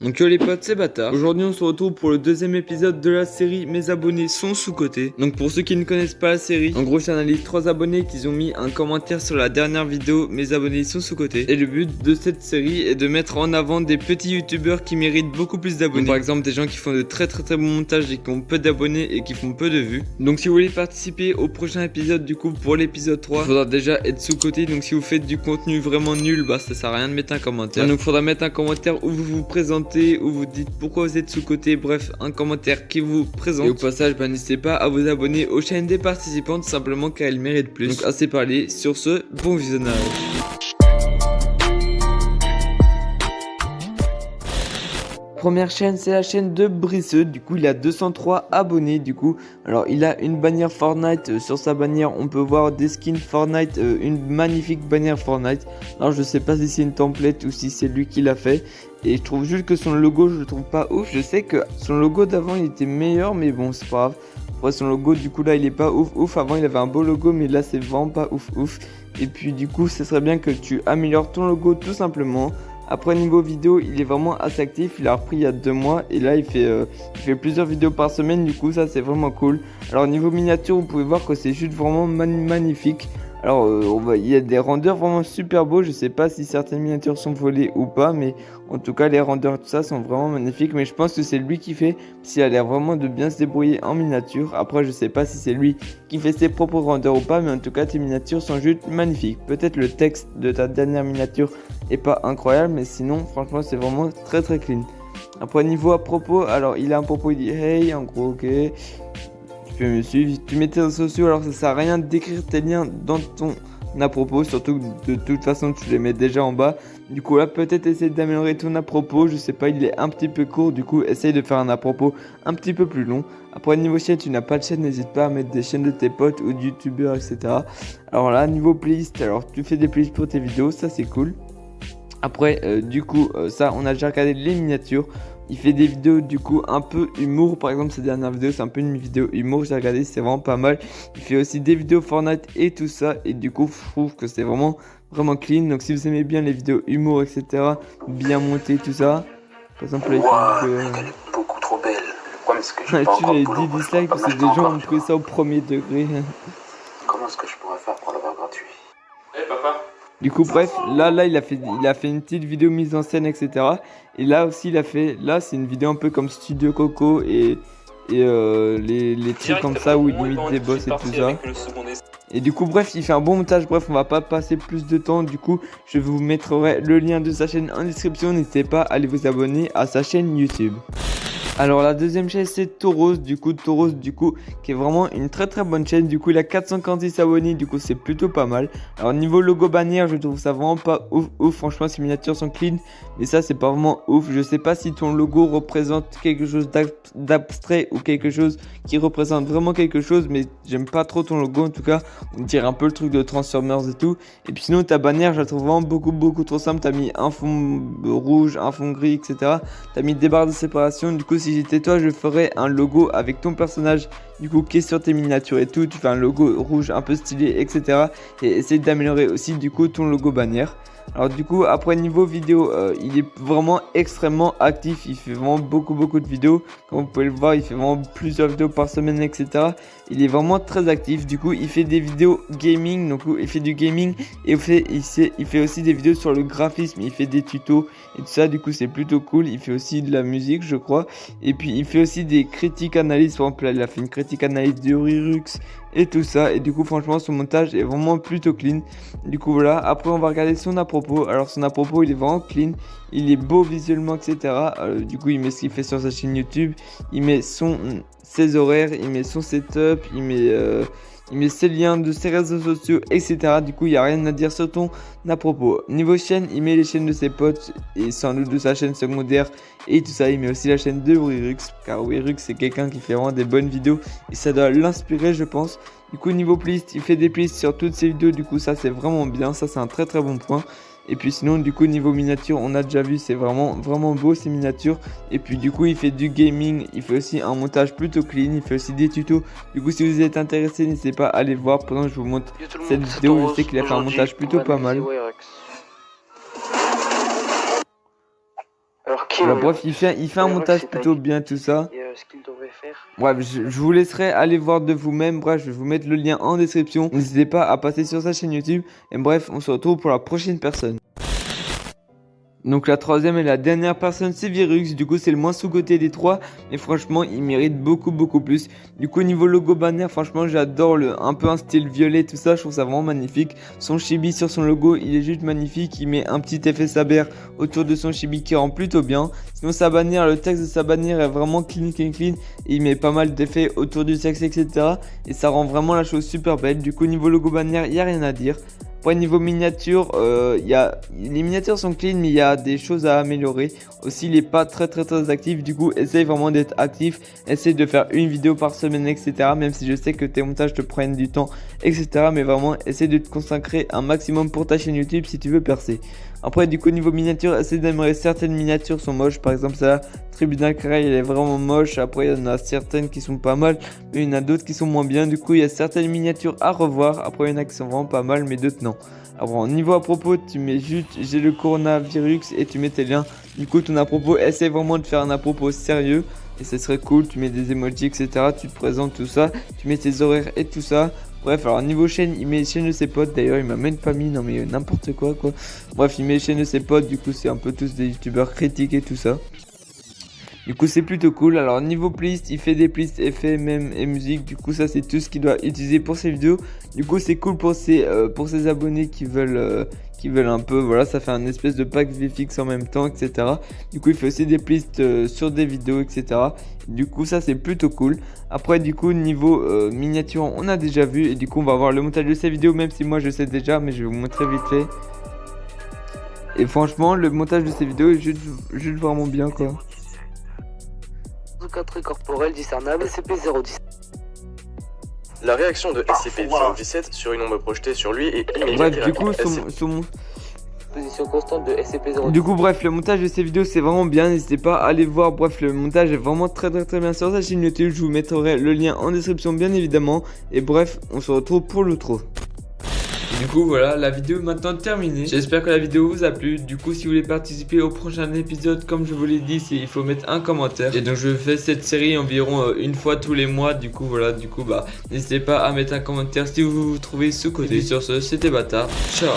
Donc les potes, c'est Bâtard. Aujourd'hui on se retrouve pour le deuxième épisode de la série Mes abonnés sont sous-cotés. Donc pour ceux qui ne connaissent pas la série, en gros j'analyse 3 abonnés qui ont mis un commentaire sur la dernière vidéo Mes abonnés sont sous-cotés. Et le but de cette série est de mettre en avant des petits youtubeurs qui méritent beaucoup plus d'abonnés. Par exemple des gens qui font de très bons montages et qui ont peu d'abonnés et qui font peu de vues. Donc si vous voulez participer au prochain épisode, du coup pour l'épisode 3, il faudra déjà être sous-coté. Donc si vous faites du contenu vraiment nul, bah ça sert à rien de mettre un commentaire. Donc il faudra mettre un commentaire où vous vous présentez, où vous dites pourquoi vous êtes sous-coté, bref un commentaire qui vous présente. Et au passage n'hésitez pas à vous abonner aux chaînes des participants tout simplement car ils méritent plus. Donc assez parlé, sur ce, bon visionnage. Première chaîne, c'est la chaîne de Brisseux. Du coup il a 203 abonnés. Du coup alors il a une bannière Fortnite. Sur sa bannière on peut voir des skins Fortnite, une magnifique bannière Fortnite. Alors je sais pas si c'est une template ou si c'est lui qui l'a fait. Et je trouve juste que son logo je le trouve pas ouf. Je sais que son logo d'avant il était meilleur, mais bon c'est pas grave. Après son logo du coup là il est pas ouf. Avant il avait un beau logo, mais là c'est vraiment pas ouf. Et puis du coup ce serait bien que tu améliores ton logo tout simplement. Après niveau vidéo il est vraiment assez actif, il a repris il y a 2 mois et là il fait plusieurs vidéos par semaine, du coup ça c'est vraiment cool. Alors niveau miniature vous pouvez voir que c'est juste vraiment magnifique. Alors il y a des rendeurs vraiment super beaux, je sais pas si certaines miniatures sont volées ou pas, mais en tout cas les rendeurs tout ça sont vraiment magnifiques. Mais je pense que c'est lui qui fait, s'il a l'air vraiment de bien se débrouiller en miniature. Après je sais pas si c'est lui qui fait ses propres rendeurs ou pas, mais en tout cas tes miniatures sont juste magnifiques. Peut-être le texte de ta dernière miniature est pas incroyable, mais sinon franchement c'est vraiment très clean. Après niveau à propos, alors il a un propos, il dit hey en gros, ok, tu peux me suivre, tu mets tes réseaux sociaux, alors ça sert à rien d'écrire tes liens dans ton à propos, surtout que de toute façon tu les mets déjà en bas. Du coup là peut-être essayer d'améliorer ton à propos, je sais pas, il est un petit peu court, du coup essaye de faire un à propos un petit peu plus long. Après niveau chaîne, tu n'as pas de chaîne, n'hésite pas à mettre des chaînes de tes potes ou de youtubeurs etc. Alors là niveau playlist, alors tu fais des playlists pour tes vidéos, ça c'est cool. Après du coup ça on a déjà regardé les miniatures. Il fait des vidéos du coup un peu humour, par exemple ses dernières vidéos c'est un peu une vidéo humour, j'ai regardé, c'est vraiment pas mal. Il fait aussi des vidéos Fortnite et tout ça, et du coup je trouve que c'est vraiment clean. Donc si vous aimez bien les vidéos humour etc, bien montées tout ça, par exemple là il fait une vidéo... Elle est beaucoup trop belle. Le problème c'est que je Tu l'as dit dislike parce que des gens ont pris ça au premier degré. Comment est-ce que je pourrais faire pour l'avoir gratuit? Papa. Du coup bref, là il a fait une petite vidéo mise en scène etc. Et là aussi il a fait, là c'est une vidéo un peu comme Studio Coco et les trucs comme ça où il imite des boss et tout ça. Et du coup bref il fait un bon montage, bref on va pas passer plus de temps. Du coup je vous mettrai le lien de sa chaîne en description, n'hésitez pas à aller vous abonner à sa chaîne YouTube. Alors la deuxième chaîne c'est Tauros du coup qui est vraiment une très bonne chaîne. Du coup il a 446 abonnés, du coup c'est plutôt pas mal. Alors niveau logo bannière je trouve ça vraiment pas ouf, franchement ces miniatures sont clean, mais ça c'est pas vraiment ouf. Je sais pas si ton logo représente quelque chose d'abstrait ou quelque chose qui représente vraiment quelque chose, mais j'aime pas trop ton logo en tout cas. On dirait un peu le truc de Transformers et tout. Et puis sinon ta bannière je la trouve vraiment beaucoup trop simple. T'as mis un fond rouge, un fond gris etc. T'as mis des barres de séparation. Du coup si j'étais toi je ferais un logo avec ton personnage du coup qui est sur tes miniatures et tout. Tu fais un logo rouge un peu stylé etc. Et essaye d'améliorer aussi du coup ton logo bannière. Alors du coup après niveau vidéo il est vraiment extrêmement actif, il fait vraiment beaucoup de vidéos. Comme vous pouvez le voir il fait vraiment plusieurs vidéos par semaine etc. Il est vraiment très actif. Du coup il fait des vidéos gaming, donc il fait du gaming et il fait aussi des vidéos sur le graphisme, il fait des tutos et tout ça, du coup c'est plutôt cool. Il fait aussi de la musique je crois, et puis il fait aussi des critiques analyses. Par exemple là il a fait une critique analyse de Rirux et tout ça, et du coup franchement son montage est vraiment plutôt clean. Du coup voilà, après on va regarder son à propos. Alors son à propos il est vraiment clean, il est beau visuellement etc. Du coup il met ce qu'il fait sur sa chaîne YouTube, il met ses horaires, il met son setup, il met ses liens de ses réseaux sociaux etc. Du coup il n'y a rien à dire sur ton à propos. Niveau chaîne il met les chaînes de ses potes et sans doute de sa chaîne secondaire et tout ça. Il met aussi la chaîne de Rirux, car Rirux c'est quelqu'un qui fait vraiment des bonnes vidéos et ça doit l'inspirer je pense. Du coup niveau playlist il fait des playlists sur toutes ses vidéos, du coup ça c'est vraiment bien, ça c'est un très bon point. Et puis sinon du coup niveau miniature on a déjà vu, c'est vraiment beau ces miniatures. Et puis du coup il fait du gaming, il fait aussi un montage plutôt clean, il fait aussi des tutos. Du coup si vous êtes intéressé n'hésitez pas à aller voir pendant que je vous montre cette vidéo. Je sais qu'il a fait un montage plutôt pas mal. Alors Voilà, bref, il fait un montage plutôt bien, tout ça. Ce qu'il devrait faire. Bref, je vous laisserai aller voir de vous-même. Bref, je vais vous mettre le lien en description. N'hésitez pas à passer sur sa chaîne YouTube. Et bref, on se retrouve pour la prochaine personne. Donc la troisième et la dernière personne, c'est Virux. Du coup c'est le moins sous-coté des trois, mais franchement il mérite beaucoup plus. Du coup niveau logo banner, franchement j'adore un peu un style violet, tout ça, je trouve ça vraiment magnifique. Son chibi sur son logo, il est juste magnifique. Il met un petit effet saber autour de son chibi qui rend plutôt bien. Sinon sa bannière, le texte de sa bannière est vraiment clean. Et il met pas mal d'effets autour du sexe, etc. Et ça rend vraiment la chose super belle. Du coup niveau logo bannière, il n'y a rien à dire. Après niveau miniature, les miniatures sont clean, mais il y a des choses à améliorer. Aussi il est pas très actif, du coup essaye vraiment d'être actif, essaye de faire une vidéo par semaine, etc. Même si je sais que tes montages te prennent du temps, etc. Mais vraiment essaye de te consacrer un maximum pour ta chaîne YouTube si tu veux percer. Après du coup niveau miniature, essaye d'améliorer. Certaines miniatures sont moches, par exemple celle-là, Tribunal Carré, elle est vraiment moche. Après il y en a certaines qui sont pas mal, mais il y en a d'autres qui sont moins bien. Du coup il y a certaines miniatures à revoir. Après il y en a qui sont vraiment pas mal, mais d'autres non. Alors niveau à propos, tu mets juste j'ai le coronavirus et tu mets tes liens. Du coup ton à propos, essaye vraiment de faire un à propos sérieux et ce serait cool. Tu mets des emojis, etc. Tu te présentes tout ça, tu mets tes horaires et tout ça. Bref, alors niveau chaîne, il met les chaînes de ses potes. D'ailleurs il m'a même pas mis, non mais n'importe quoi. Bref, il met les chaînes de ses potes. Du coup c'est un peu tous des youtubeurs critiques et tout ça. Du coup c'est plutôt cool. Alors niveau playlist, il fait des playlists effets, même et musique. Du coup ça c'est tout ce qu'il doit utiliser pour ses vidéos. Du coup c'est cool pour ses abonnés qui veulent un peu, voilà, ça fait un espèce de pack VFX en même temps, etc. Du coup il fait aussi des playlists sur des vidéos, etc. Du coup ça c'est plutôt cool. Après du coup niveau miniature on a déjà vu. Et du coup on va voir le montage de ces vidéos, même si moi je sais déjà, mais je vais vous montrer vite fait. Et franchement le montage de ces vidéos est juste vraiment bien quoi. 4 corporel discernable SCP-017. La réaction de SCP-017 sur une ombre projetée sur lui est immédiate. Bref, du coup, Position constante de SCP-017. Du coup, bref, le montage de ces vidéos c'est vraiment bien. N'hésitez pas à aller voir. Bref, le montage est vraiment très bien sur sa chaîne YouTube. Je vous mettrai le lien en description, bien évidemment. Et bref, on se retrouve pour l'outro. Du coup voilà, la vidéo est maintenant terminée. J'espère que la vidéo vous a plu. Du coup si vous voulez participer au prochain épisode, comme je vous l'ai dit, il faut mettre un commentaire. Et donc je fais cette série environ une fois tous les mois. Du coup voilà, n'hésitez pas à mettre un commentaire si vous vous trouvez sous-côté. Sur ce, c'était Bâtard. Ciao.